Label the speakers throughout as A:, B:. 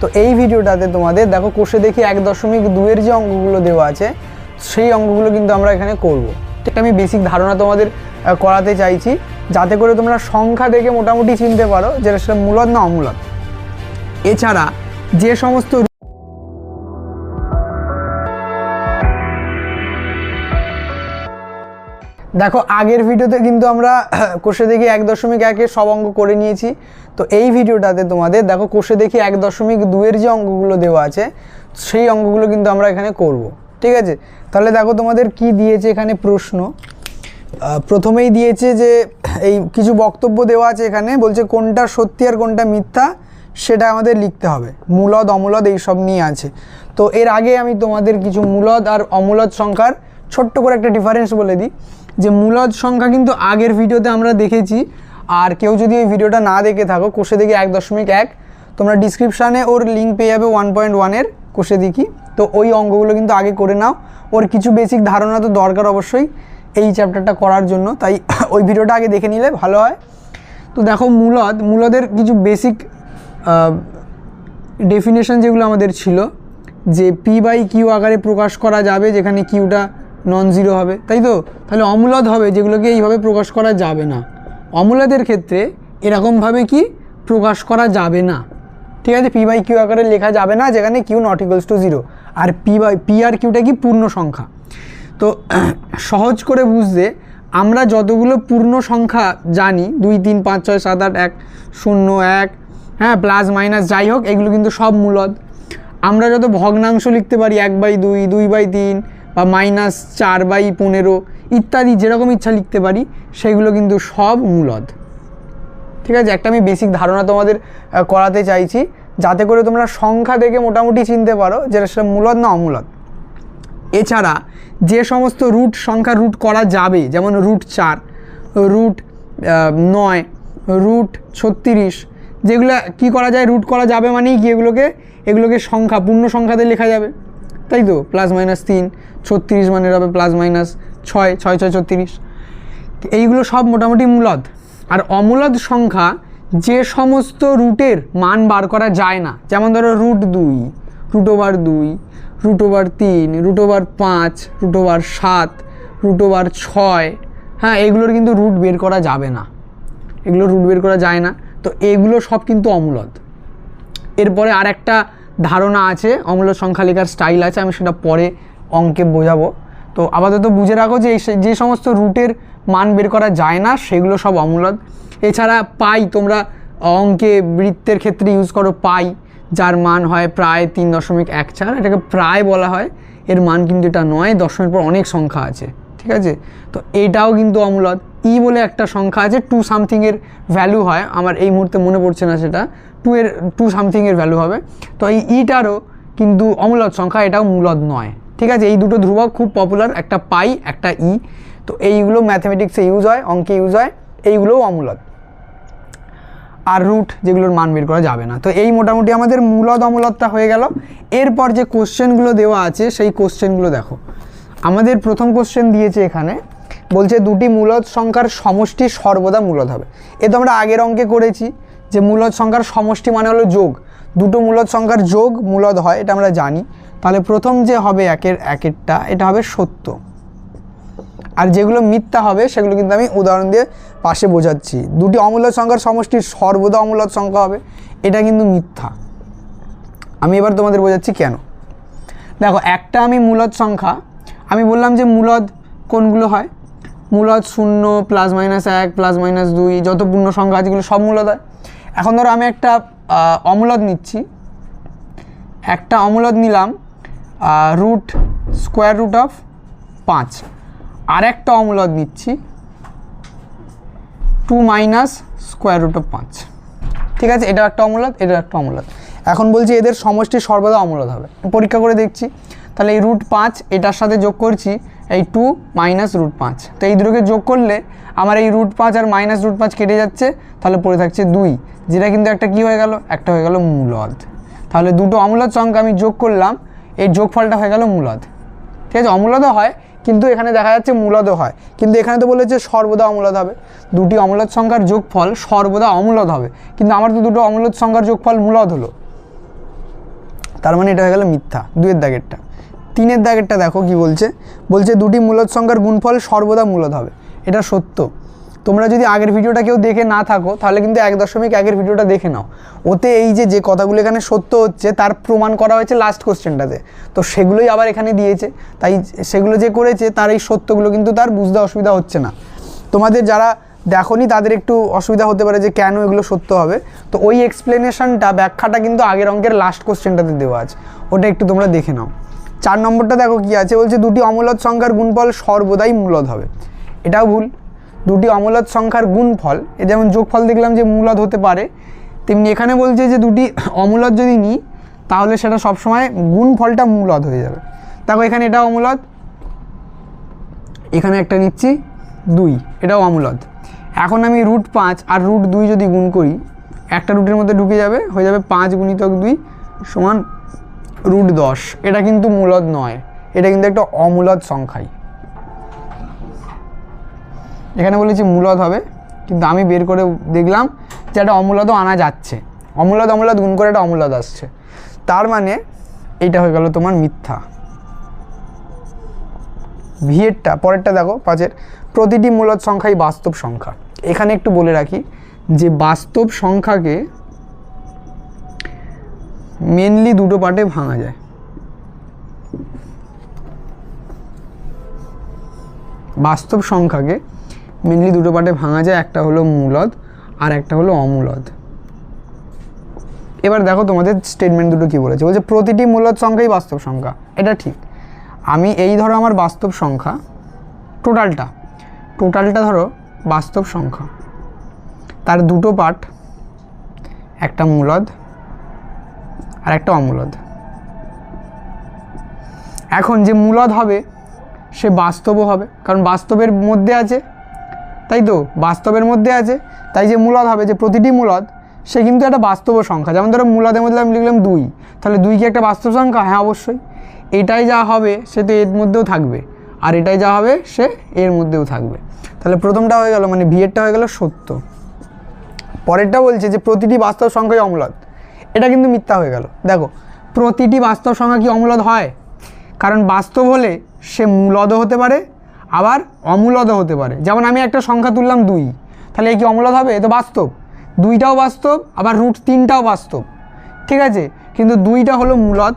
A: তো এই ভিডিওটাতে তোমাদের দেখো কোষে দেখি 1.2 যে অঙ্কগুলো দেওয়া আছে সেই অঙ্কগুলো কিন্তু আমরা এখানে করব। ঠিক আমি বেসিক ধারণা তোমাদের করাতে চাইছি যাতে করে তোমরা সংখ্যা দেখে মোটামুটি চিনতে পারো যে সেটা মূলদ না অমূলদ। এছাড়া যে সমস্ত দেখো আগের ভিডিওতে কিন্তু আমরা কোষে দেখি 1.1 সব অঙ্ক করে নিয়েছি। তো এই ভিডিওটাতে তোমাদের দেখো কোষে দেখি 1.2 যে অঙ্কগুলো দেওয়া আছে সেই অঙ্কগুলো কিন্তু আমরা এখানে করব। ঠিক আছে, তাহলে দেখো তোমাদের কি দিয়েছে এখানে প্রশ্ন। প্রথমেই দিয়েছে যে এই কিছু বক্তব্য দেওয়া আছে, এখানে বলছে কোনটা সত্যি আর কোনটা মিথ্যা সেটা আমাদের লিখতে হবে। মূলদ অমূলদ এইসব নিয়ে আছে। তো এর আগে আমি তোমাদের কিছু মূলদ আর অমূলদ সংখ্যার ছোট্ট করে একটা ডিফারেন্স বলে দিই যে মূলদ সংখ্যা কিন্তু আগের ভিডিওতে আমরা দেখেছি। আর কেউ যদি এই ভিডিওটা না দেখে থাকো কোষে দেখি 1.1 তোমরা ডিসক্রিপশানে ওর লিঙ্ক পেয়ে যাবে 1.1 কোষে দেখি। তো ওই অঙ্কগুলো কিন্তু আগে করে নাও, ওর কিছু বেসিক ধারণা তো দরকার অবশ্যই এই চ্যাপ্টারটা করার জন্য, তাই ওই ভিডিওটা আগে দেখে নিলে ভালো হয়। তো দেখো মূলদের কিছু বেসিক ডেফিনেশন যেগুলো আমাদের ছিল যে P/Q আকারে প্রকাশ করা যাবে যেখানে কিউটা নন জিরো হবে, তাই তো। তাহলে অমূলদ হবে যেগুলোকে এইভাবে প্রকাশ করা যাবে না। অমূলদের ক্ষেত্রে এরকমভাবে কি প্রকাশ করা যাবে না। ঠিক আছে, P/Q আকারে লেখা যাবে না যেখানে q not equals to zero. আর পি আর কিউটা কি পূর্ণ সংখ্যা। তো সহজ করে বুঝতে আমরা যতগুলো পূর্ণ সংখ্যা জানি 2 3 5 6 7 8 1 0 1 হ্যাঁ প্লাস মাইনাস যাই হোক এগুলো কিন্তু সব মূলদ। আমরা যত ভগ্নাংশ লিখতে পারি 1/2 2/3 বা -4/15 ইত্যাদি যেরকম ইচ্ছা লিখতে পারি সেগুলো কিন্তু সব মূলদ। ঠিক আছে, একটা আমি বেসিক ধারণা তোমাদের করাতে চাইছি যাতে করে তোমরা সংখ্যা দেখে মোটামুটি চিনতে পারো যে সেটা মূলদ না অমূলদ। এছাড়া যে সমস্ত রুট সংখ্যা রুট করা যাবে যেমন √4 √9 √36 যেগুলো কি করা যায় রুট করা যাবে মানেই কি এগুলোকে সংখ্যা পূর্ণ সংখ্যাতে লেখা যাবে, তাই তো। +-3 36 মানের হবে +-6 6 6 36 এইগুলো সব মোটামুটি মূলদ। আর অমূলদ সংখ্যা যে সমস্ত রুটের মান বার করা যায় না, যেমন ধরো √2 √2 √3 √5 √7 √6 হ্যাঁ এগুলোর কিন্তু রুট বের করা যাবে না, এগুলো রুট বের করা যায় না। তো এগুলো সব কিন্তু অমূলদ। এরপরে আর একটা ধারণা আছে অমূলদ সংখ্যা লেখার স্টাইল আছে, আমি সেটা পরে অঙ্কে বোঝাবো। তো আপাতত বুঝে রাখো যে সমস্ত রুটের মান বের করা যায় না সেগুলো সব অমূলদ। এছাড়া পাই তোমরা অঙ্কে বৃত্তের ক্ষেত্রে ইউজ করো পাই, যার মান হয় প্রায় 3.14, এটাকে প্রায় বলা হয়, এর মান কিন্তু এটা নয়, দশমের পর অনেক সংখ্যা আছে। ঠিক আছে, তো এটাও কিন্তু অমূলদ। বলে একটা সংখ্যা আছে 2 সামথিংয়ের ভ্যালু হয়, আমার এই মুহূর্তে মনে পড়ছে না সেটা 2 সামথিংয়ের ভ্যালু হবে। তো এই ইটারও কিন্তু অমূলদ সংখ্যা, এটাও মূলদ নয়। ঠিক আছে, এই দুটো ধ্রুবক খুব পপুলার, একটা পাই একটা তো এইগুলো ম্যাথমেটিক্সে ইউজ হয়, অঙ্কে ইউজ হয়, এইগুলোও অমূলদ। আর রুট যেগুলোর মান বের করা যাবে না। তো এই মোটামুটি আমাদের মূলদ অমূলদটা হয়ে গেল। এরপর যে কোশ্চেনগুলো দেওয়া আছে সেই কোশ্চেনগুলো দেখো। আমাদের প্রথম কোশ্চেন দিয়েছে এখানে, বলছে দুটি মূলদ সংখ্যার সমষ্টি সর্বদা মূলদ হবে। এ তো আমরা আগের অঙ্কে করেছি যে মূলদ সংখ্যার সমষ্টি মানে হলো যোগ, দুটো মূলদ সংখ্যার যোগ মূলদ হয়, এটা আমরা জানি। তাহলে প্রথম যে হবে একেরটা এটা হবে সত্য, আর যেগুলো মিথ্যা হবে সেগুলো কিন্তু আমি উদাহরণ দিয়ে পাশে বোঝাচ্ছি। দুটি অমূলদ সংখ্যার সমষ্টি সর্বদা অমূলদ সংখ্যা হবে, এটা কিন্তু মিথ্যা। আমি এবার তোমাদের বোঝাচ্ছি কেন। দেখো একটা আমি মূলদ সংখ্যা, আমি বললাম যে মূলদ কোনগুলো হয়, মূলদ 0 +-1 +-2 যত পূর্ণ সংখ্যা আছে এগুলো সব মূলদ হয়। এখন ধরো আমি একটা অমূলদ নিচ্ছি, একটা অমূলদ নিলাম √5, আর একটা অমূলদ নিচ্ছি 2 - √5। ঠিক আছে, এটা একটা অমূলদ, এটা একটা অমূলদ। এখন বলছি এদের সমষ্টি সর্বদা অমূলদ হবে, পরীক্ষা করে দেখছি। তাহলে এই √5 এটার সাথে যোগ করছি এই 2 - √5, তো এই দুটোকে যোগ করলে আমার এই √5 আর -√5 কেটে যাচ্ছে, তাহলে পড়ে থাকছে 2, যেটা কিন্তু একটা কি হয়ে গেল, একটা হয়ে গেল মূলদ। তাহলে দুটো অমূলদ সংখ্যা আমি যোগ করলাম, এই যোগফলটা হয়ে গেল মূলদ। ঠিক আছে, অমূলদও হয় কিন্তু এখানে দেখা যাচ্ছে মূলদও হয়, কিন্তু এখানে তো বলেছে সর্বদা অমূলদ হবে। দুটি অমূলদ সংখ্যার যোগফল সর্বদা অমূলদ হবে, কিন্তু আমার তো দুটো অমূলদ সংখ্যার যোগফল মূলদ হলো। তার মানে এটা হয়ে গেল মিথ্যা 2-এর দাগেরটা। 3-এর দাগেরটা দেখো কি বলছে, বলছে দুটি মূলদ সংখ্যার গুণফল সর্বদা মূলদ হবে। এটা সত্য। তোমরা যদি আগের ভিডিওটা কেউ দেখে না থাকো তাহলে কিন্তু 1.1-এর ভিডিওটা দেখে নাও, ওতে এই যে কথাগুলো এখানে সত্য হচ্ছে তার প্রমাণ করা হয়েছে লাস্ট কোশ্চেনটাতে, তো সেগুলোই আবার এখানে দিয়েছে। তাই সেগুলো যে করেছে তার এই সত্যগুলো কিন্তু তার বুঝতে অসুবিধা হচ্ছে না। তোমাদের যারা দেখোনি তাদের একটু অসুবিধা হতে পারে যে কেন এগুলো সত্য হবে, তো ওই এক্সপ্লেনেশনটা ব্যাখ্যাটা কিন্তু আগের অঙ্কের লাস্ট কোশ্চেনটাতে দেওয়া আছে, ওটা একটু তোমরা দেখে নাও। 4 নম্বরটা দেখো কি আছে, বলছে দুটি অমূলদ সংখ্যার গুণফল সর্বদাই মূলদ হবে। এটাও ভুল। দুটি অমূলদ সংখ্যার গুণফল, এ যেমন যোগফল দেখলাম যে মূলদ হতে পারে, তেমনি এখানে বলছে যে দুটি অমূলদ যদি নিই তাহলে সেটা সবসময় গুণফলটা মূলদ হয়ে যাবে। দেখো এখানে এটা অমূলদ, এখানে একটা নিচ্ছি 2, এটাও অমূলদ। এখন আমি √5 আর √2 যদি গুণ করি, একটা রুটের মধ্যে ঢুকে যাবে, হয়ে যাবে 5 × 2 সমান √10। এটা কিন্তু মূলদ নয়, এটা কিন্তু একটা অমূলদ সংখ্যাই। এখানে বলেছি মূলদ হবে, কিন্তু আমি বের করে দেখলাম যে একটা অমূলদও আনা যাচ্ছে, অমূলদ গুণ করে একটা অমূলদ আসছে, তার মানে এইটা হয়ে গেল তোমার মিথ্যা। ভিএরটা পরেরটা দেখো 5-এর, প্রতিটি মূলদ সংখ্যাই বাস্তব সংখ্যা। এখানে একটু বলে রাখি যে বাস্তব সংখ্যাকে মেনলি দুটো পার্টে ভাঙা যায়। বাস্তব সংখ্যাকে মেনলি দুটো পার্টে ভাঙা যায়, একটা হলো মূলদ আর একটা হলো অমূলদ। এবার দেখো তোমাদের স্টেটমেন্ট দুটো কি বলেছে, বলছে প্রতিটি মূলদ সংখ্যাই বাস্তব সংখ্যা। এটা ঠিক। আমি এই ধরো আমার বাস্তব সংখ্যা টোটালটা ধরো বাস্তব সংখ্যা, তার দুটো পার্ট, একটা মূলদ আর একটা অমূলদ। এখন যে মূলদ হবে সে বাস্তবও হবে, কারণ বাস্তবের মধ্যে আছে, তাই তো, বাস্তবের মধ্যে আছে, তাই যে মূলদ হবে, যে প্রতিটি মূলদ সে কিন্তু একটা বাস্তব সংখ্যা। যেমন ধরো মূলদের মধ্যে আমি লিখলাম 2, তাহলে 2 কি একটা বাস্তব সংখ্যা? হ্যাঁ অবশ্যই। এটাই যা হবে সে তো এর মধ্যেও থাকবে, আর এটাই যা হবে সে এর মধ্যেও থাকবে। তাহলে প্রথমটা হয়ে গেল, মানে ভিএরটা হয়ে গেল সত্য। পরেরটা বলছে যে প্রতিটি বাস্তব সংখ্যাই অমূলদ। এটা কিন্তু মিথ্যা হয়ে গেল। দেখো প্রতিটি বাস্তব সংখ্যা কি অমূলদ হয়? কারণ বাস্তব হলে সে মূলদও হতে পারে আবার অমূলদও হতে পারে। যেমন আমি একটা সংখ্যা তুললাম 2, তাহলে এই কি অমূলদ হবে? এ তো বাস্তব। 2টাও বাস্তব, আবার √3টাও বাস্তব, ঠিক আছে, কিন্তু 2টা হলো মূলদ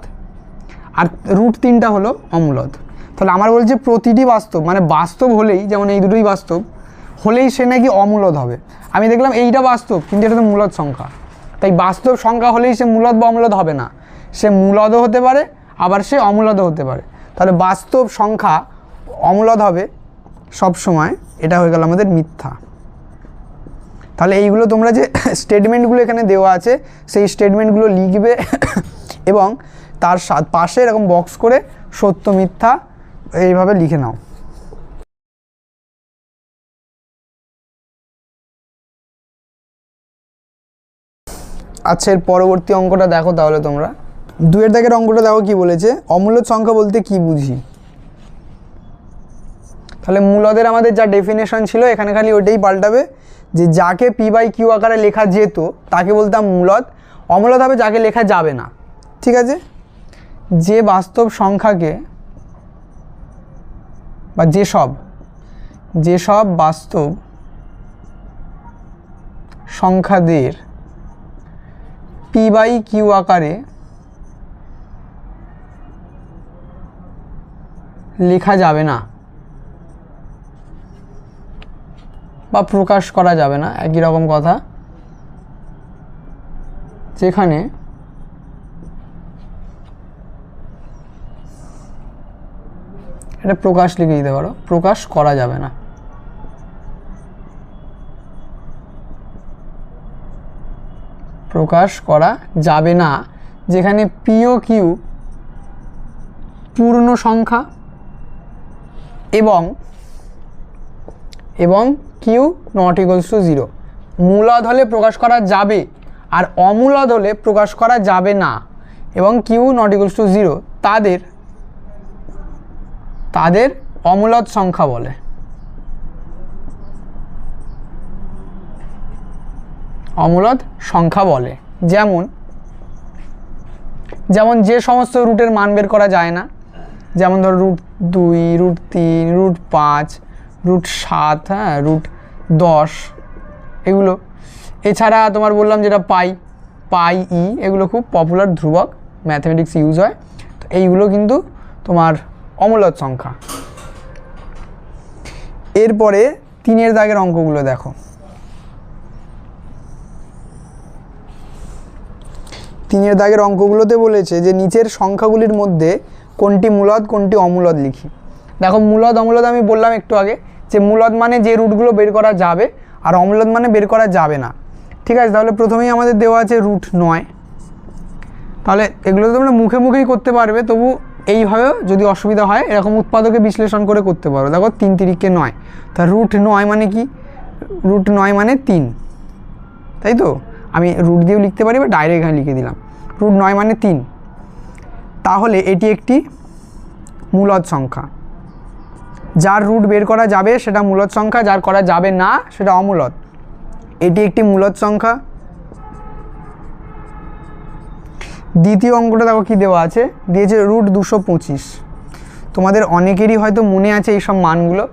A: আর √3টা হলো অমূলদ। তাহলে আমার বলছে প্রতিটি বাস্তব, মানে বাস্তব হলেই, যেমন এই দুটোই বাস্তব হলেই সে নাকি অমূলদ হবে। আমি দেখলাম এইটা বাস্তব কিন্তু এটা তো মূলদ সংখ্যা, তাই বাস্তব সংখ্যা হলেই সে মূলদ বা অমূলদ হবে না, সে মূলদও হতে পারে আবার সে অমূলদও হতে পারে। তাহলে বাস্তব সংখ্যা অমূলদ হবে সব সময়, এটা হয়ে গেল আমাদের মিথ্যা। তাহলে এইগুলো তোমরা যে স্টেটমেন্টগুলো এখানে দেওয়া আছে সেই স্টেটমেন্টগুলো লিখবে এবং তার পাশে এরকম বক্স করে সত্য মিথ্যা এইভাবে লিখে নাও। আচ্ছা, এর পরবর্তী অঙ্কটা দেখো তাহলে তোমরা। 2-এর দাগের অঙ্কটা দেখো কি বলেছে, অমূলদ সংখ্যা বলতে কি বুঝি। তাহলে মূলদের আমাদের যা ডেফিনেশন ছিল এখানে খালি ওইটাই পাল্টাবে, যে যাকে p/q আকারে লেখা যেত তাকে বলতাম মূলদ। অমূলদ হবে যাকে লেখা যাবে না, ঠিক আছে। যে বাস্তব সংখ্যাকে বা যেসব বাস্তব সংখ্যাদের p/q আকারে লেখা যাবে না বা প্রকাশ করা যাবে না, একই রকম কথা, যেখানে এটা প্রকাশ লিখে দিতে পারো, প্রকাশ করা যাবে না। প্রকাশ করা যাবে না, যেখানে পি ও কিউ পূর্ণ সংখ্যা এবং কিউ নট ইকুয়ালস টু 0। মূলদ হলে প্রকাশ করা যাবে আর অমূলদ হলে প্রকাশ করা যাবে না এবং কিউ নট ইকুয়ালস টু 0, তাদের অমূলদ সংখ্যা বলে। অমূলদ সংখ্যা বলে। যেমন যেমন যে সমস্ত রুটের মান বের করা যায় না, যেমন ধরো √2, √3, √5, √7, হ্যাঁ, √10 এগুলো। এছাড়া তোমার বললাম যেটা পাই এগুলো খুব পপুলার ধ্রুবক, ম্যাথমেটিক্স ইউজ হয়। তো এইগুলো কিন্তু তোমার অমূলদ সংখ্যা। এরপরে 3 দাগের অঙ্কগুলো দেখো। 3 দাগের অঙ্কগুলোতে বলেছে যে নিচের সংখ্যাগুলির মধ্যে কোনটি মূলদ কোনটি অমূলদ লিখি। দেখো মূলদ অমূলদ আমি বললাম একটু আগে যে মূলদ মানে যে রুটগুলো বের করা যাবে, আর অমূলদ মানে বের করা যাবে না। ঠিক আছে, তাহলে প্রথমেই আমাদের দেওয়া আছে √9। তাহলে এগুলো তো তোমরা মুখে মুখেই করতে পারবে, তবু এইভাবেও যদি অসুবিধা হয় এরকম উৎপাদকে বিশ্লেষণ করে করতে পারো। দেখো 3 × 9, তা √9 মানে কি? √9 মানে 3, তাই তো? আমি রুট দিয়েও লিখতে পারি বা ডাইরেক্ট এখানে লিখে দিলাম। √9 মানে 3। তাহলে এটি একটি মূলদ সংখ্যা। যার রুট বের করা যাবে সেটা মূলদ সংখ্যা, যার করা যাবে না সেটা অমূলদ। এটি একটি মূলদ সংখ্যা। দ্বিতীয় অঙ্কটা দেখো কি দেওয়া আছে, দিয়েছে √225। তোমাদের অনেকেরই হয়তো মনে আছে এইসব মানগুলো।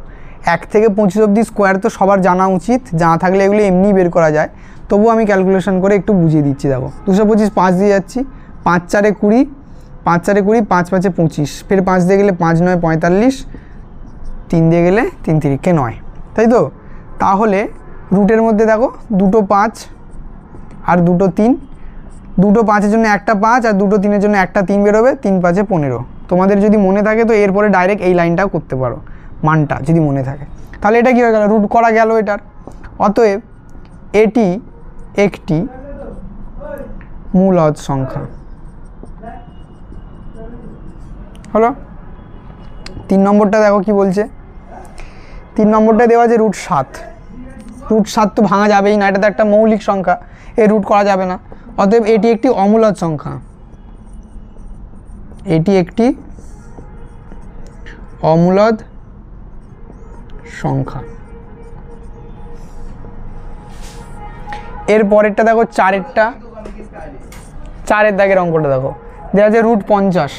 A: 1 থেকে 25 অবধি স্কোয়ার তো সবার জানা উচিত, জানা থাকলে এগুলো এমনি বের করা যায়। তবু আমি ক্যালকুলেশন করে একটু বুঝিয়ে দিচ্ছি। দেখো 225 5 দিয়ে যাচ্ছি, 5 × 4 = 20, 5 × 4 = 20, 5 × 5 = 25, ফের 5 দিয়ে গেলে 5 × 9 = 45, 3 দিয়ে গেলে 3 × 3 = 9, তাই তো? তাহলে রুটের মধ্যে দেখো 2টো 5 আর 2টো 3, 2টো 5-এর জন্য একটা 5 আর 2টো 3-এর জন্য একটা 3 বেরোবে, 3 × 5 = 15। তোমাদের যদি মনে থাকে তো এরপরে ডাইরেক্ট এই লাইনটাও করতে পারো, মানটা যদি মনে থাকে। তাহলে এটা কী হয়ে গেল? রুট করা গেল এটার। অতএব এটি একটি মূলদ সংখ্যা হলো। 3 নম্বরটা দেখো কি বলছে। 3 নম্বরটা দেওয়া আছে √7। √7 তো ভাঙা যাবেই না, এটা তো একটা মৌলিক সংখ্যা, এর রুট করা যাবে না। অতএব এটি একটি অমূলদ সংখ্যা। এটি একটি অমূলদ সংখ্যা। এর পরেরটা দেখো 4 দাগের অঙ্কটা দেখো, দেওয়া আছে √50।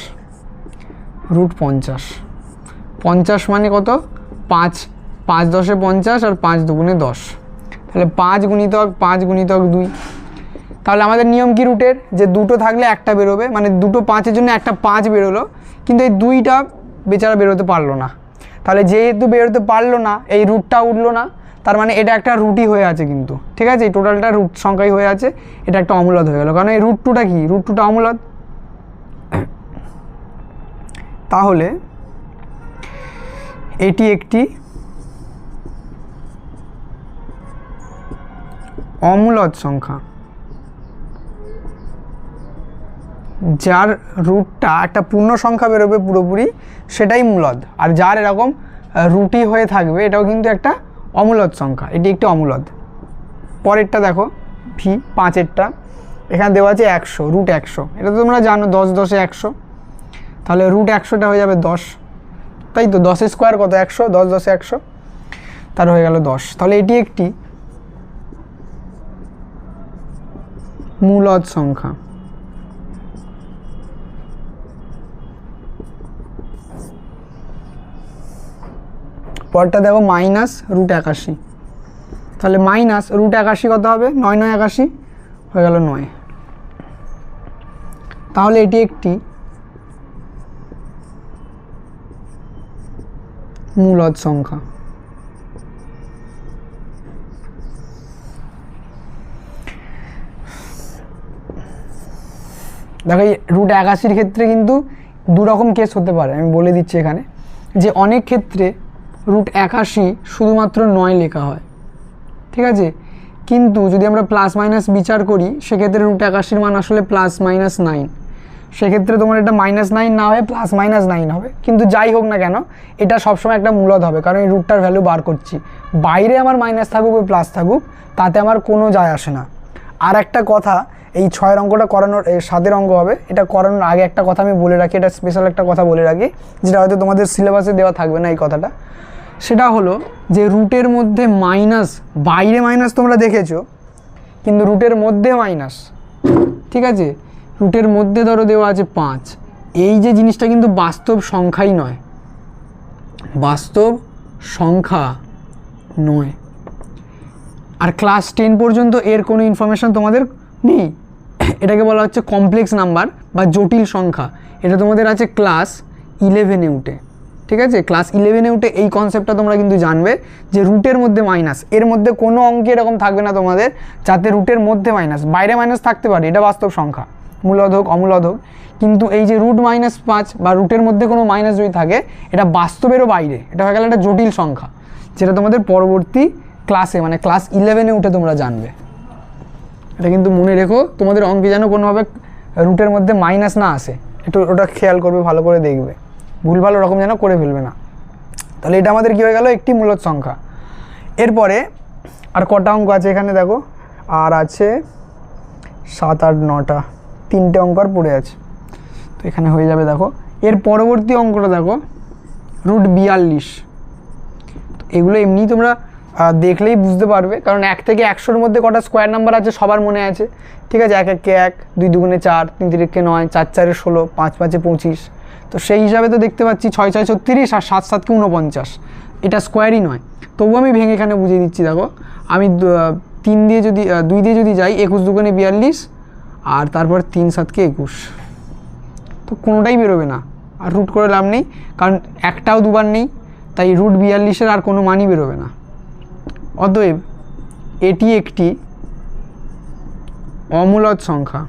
A: √50, 50 মানে কত? 5, 5 × 10 = 50 আর 5 × 2 = 10। তাহলে 5 × 5 × 2। তাহলে আমাদের নিয়ম কি রুটের, যে দুটো থাকলে একটা বেরোবে, মানে দুটো 5-এর জন্য একটা 5 বেরোলো, কিন্তু এই 2টা বেচারা বেরোতে পারলো না। তাহলে যেহেতু বেরোতে পারলো না, এই রুটটা উঠলো না, তার মানে এটা একটা রুটই হয়ে আছে কিন্তু। ঠিক আছে, এই টোটালটা রুট সংখ্যাই হয়ে আছে, এটা একটা অমূলদ হয়ে গেল, কারণ এই √2টা কি? √2টা অমূলদ। তাহলে এটি একটি অমূলদ সংখ্যা, যার রুটটা একটা পূর্ণ সংখ্যা বেরোবে পুরোপুরি, সেটাই মূলদ। আর যার এরকম রুটই হয়ে থাকবে, এটাও কিন্তু একটা অমূলদ সংখ্যা। এটি একটি অমূলদ। পরেরটা দেখো V5-এরটা, এখানে দেওয়া আছে 100, √100। এটা তো তোমরা জানো 10 × 10 = 100। তাহলে √100টা হয়ে যাবে 10, তাই তো? 10-এর স্কোয়ার কত? 100, 10 × 10 = 100, তার হয়ে গেল 10। তাহলে এটি একটি মূলদ সংখ্যা। পরটা দেখো -√81। তাহলে -√81 কত হবে? 9 × 9 = 81, হয়ে গেল 9। তাহলে এটি একটি মূলদ সংখ্যা। দেখো এই √81 ক্ষেত্রে কিন্তু দু রকম কেস হতে পারে, আমি বলে দিচ্ছি এখানে, যে অনেক ক্ষেত্রে √81 শুধুমাত্র 9 লেখা হয়। ঠিক আছে, কিন্তু যদি আমরা প্লাস মাইনাস বিচার করি, সেক্ষেত্রে √81 মান আসলে +-9। সেক্ষেত্রে তোমার এটা -9 না হয়ে +-9 হবে। কিন্তু যাই হোক না কেন, এটা সবসময় একটা মূলদ হবে, কারণ এই রুটটার ভ্যালু বার করছি। বাইরে আমার মাইনাস থাকুক বা প্লাস থাকুক, তাতে আমার কোনো যায় আসে না। আর একটা কথা, এই 6 অঙ্কটা করানোর, 7 অঙ্ক হবে, এটা করানোর আগে একটা কথা আমি বলে রাখি, এটা স্পেশাল একটা কথা বলে রাখি, যেটা হয়তো তোমাদের সিলেবাসে দেওয়া থাকবে না এই কথাটা। সেটা হলো যে রুটের মধ্যে মাইনাস, বাইরে মাইনাস তোমরা দেখেছো, কিন্তু রুটের মধ্যে মাইনাস, ঠিক আছে, রুটের মধ্যে ধরো দেওয়া আছে 5, এই যে জিনিসটা কিন্তু বাস্তব সংখ্যাই নয়, বাস্তব সংখ্যা নয়। আর ক্লাস 10 পর্যন্ত এর কোনো ইনফরমেশান তোমাদের নেই, এটাকে বলা হচ্ছে কমপ্লেক্স নাম্বার বা জটিল সংখ্যা। এটা তোমাদের আছে ক্লাস 11-এ উঠে, ঠিক আছে? ক্লাস 11-এ উঠে এই কনসেপ্টটা তোমরা কিন্তু জানবে যে রুটের মধ্যে মাইনাস, এর মধ্যে কোনো অঙ্কে এরকম থাকবে না তোমাদের যাতে রুটের মধ্যে মাইনাস, বাইরে মাইনাস থাকতে পারে, এটা বাস্তব সংখ্যা, মূলদ হোক অমূলদ হোক, কিন্তু এই যে রুট -5 বা রুটের মধ্যে কোনো মাইনাস যদি থাকে এটা বাস্তবেরও বাইরে, এটা হয়ে গেল একটা জটিল সংখ্যা, যেটা তোমাদের পরবর্তী ক্লাসে মানে ক্লাস 11-এ উঠে তোমরা জানবে। এটা কিন্তু মনে রেখো, তোমাদের অঙ্কে যেন কোনোভাবে রুটের মধ্যে মাইনাস না আসে, একটু ওটা খেয়াল করবে, ভালো করে দেখবে, ভুলভাল ওরকম যেন করে ফেলবে না। তাহলে এটা আমাদের কী হয়ে গেল, একটি মূলদ সংখ্যা। এরপরে আর কটা অঙ্ক আছে এখানে দেখো, আর আছে 7, 8, 9টা, 3টে অঙ্ক আর পড়ে আছে, তো এখানে হয়ে যাবে। দেখো এর পরবর্তী অঙ্কটা দেখো, রুট 42। তো এগুলো এমনি তোমরা দেখলেই বুঝতে পারবে, কারণ 1 থেকে 100-এর মধ্যে কটা স্কোয়ার নাম্বার আছে সবার মনে আছে, ঠিক আছে? 1 1 1, 2 2 4, 3 3 9, 4 4 16, 5 5 25। তো সেই হিসাবে তো দেখতে পাচ্ছি 6 6 36 আর 7 7 49, এটা স্কোয়ারই নয়। তবু আমি ভেঙে এখানে বুঝিয়ে দিচ্ছি। দেখো আমি 2 দিয়ে যদি যাই, 21 2 42, আর তারপর 3 7 21, তো কোনোটাই বেরোবে না, আর রুট করে লাভ নেই, কারণ একটাও দুবার নেই, তাই রুট 42-এর আর কোনো মানই বেরোবে না। অতএব এটি একটি অমূলদ সংখ্যা।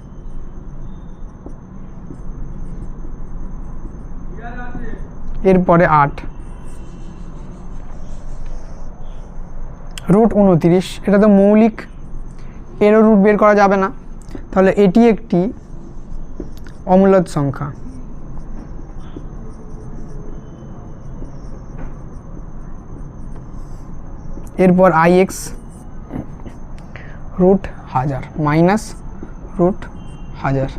A: এরপরে 8, রুট 29, এটা তো মৌলিক, এরও রুট বের করা যাবে না, তাহলে এটি একটি অমূলদ সংখ্যা। এরপর ix, root 1000 minus root 1000,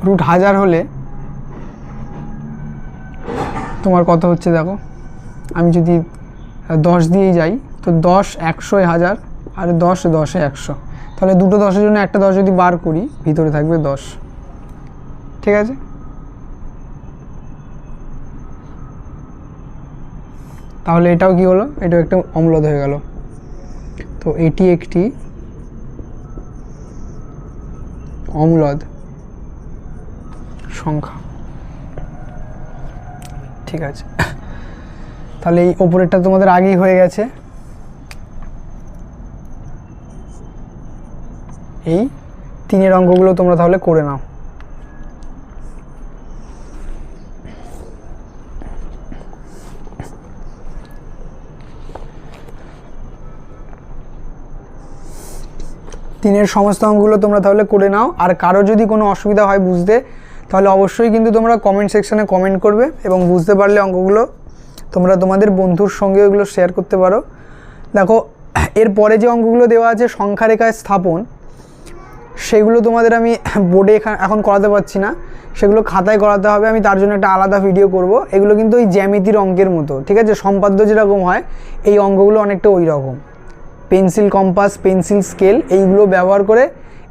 A: root 1000 হলে তোমার কত হচ্ছে দেখো, আমি যদি 10 দিয়েই যাই, তো 10 100 1000 আর 10 10 100, তাহলে দুটো 10-এর জন্য একটা 10 যদি বার করি, ভিতরে থাকবে 10, ঠিক আছে? তাহলে এটাও কি হলো, এটাও একটা অম্লদ হয়ে গেল। তো এটি একটি অম্লদ সংখ্যা, ঠিক আছে? তাহলে এই ওপরেরটা তোমাদের আগেই হয়ে গেছে, এই 3-এর অঙ্কগুলো তোমরা তাহলে করে নাও। তিনের সমস্ত অঙ্কগুলো তোমরা তাহলে করে নাও। আর কারো যদি কোনো অসুবিধা হয় বুঝতে, তাহলে অবশ্যই কিন্তু তোমরা কমেন্ট সেকশানে কমেন্ট করবে, এবং বুঝতে পারলে অঙ্কগুলো তোমরা তোমাদের বন্ধুর সঙ্গে ওগুলো শেয়ার করতে পারো। দেখো এরপরে যে অঙ্কগুলো দেওয়া আছে সংখ্যা রেখায় স্থাপন, সেগুলো তোমাদের আমি বোর্ডে এখন করাতে পারছি না, সেগুলো খাতায় করাতে হবে, আমি তার জন্য একটা আলাদা ভিডিও করব। এগুলো কিন্তু ওই জ্যামিতির অঙ্কের মতো, ঠিক আছে? সম্পাদ্য যেরকম হয়, এই অঙ্কগুলো অনেকটা ওই রকম, পেন্সিল কম্পাস, পেন্সিল স্কেল, এইগুলো ব্যবহার করে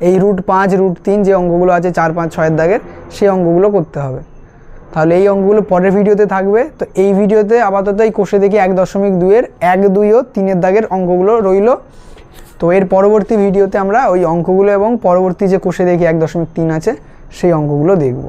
A: এই রুট 5 রুট 3 যে অঙ্কগুলো আছে 4 5 6-এর দাগের, সেই অঙ্কগুলো করতে হবে। তাহলে এই অঙ্কগুলো পরের ভিডিওতে থাকবে। তো এই ভিডিওতে আপাতত এই কোষে দেখি 1.2-এর 1 2 ও 3-এর দাগের অঙ্কগুলো রইল। তো এর পরবর্তী ভিডিওতে আমরা ওই অঙ্কগুলো এবং পরবর্তী যে কোষে দেখি 1.3 আছে সেই অঙ্কগুলো দেখব।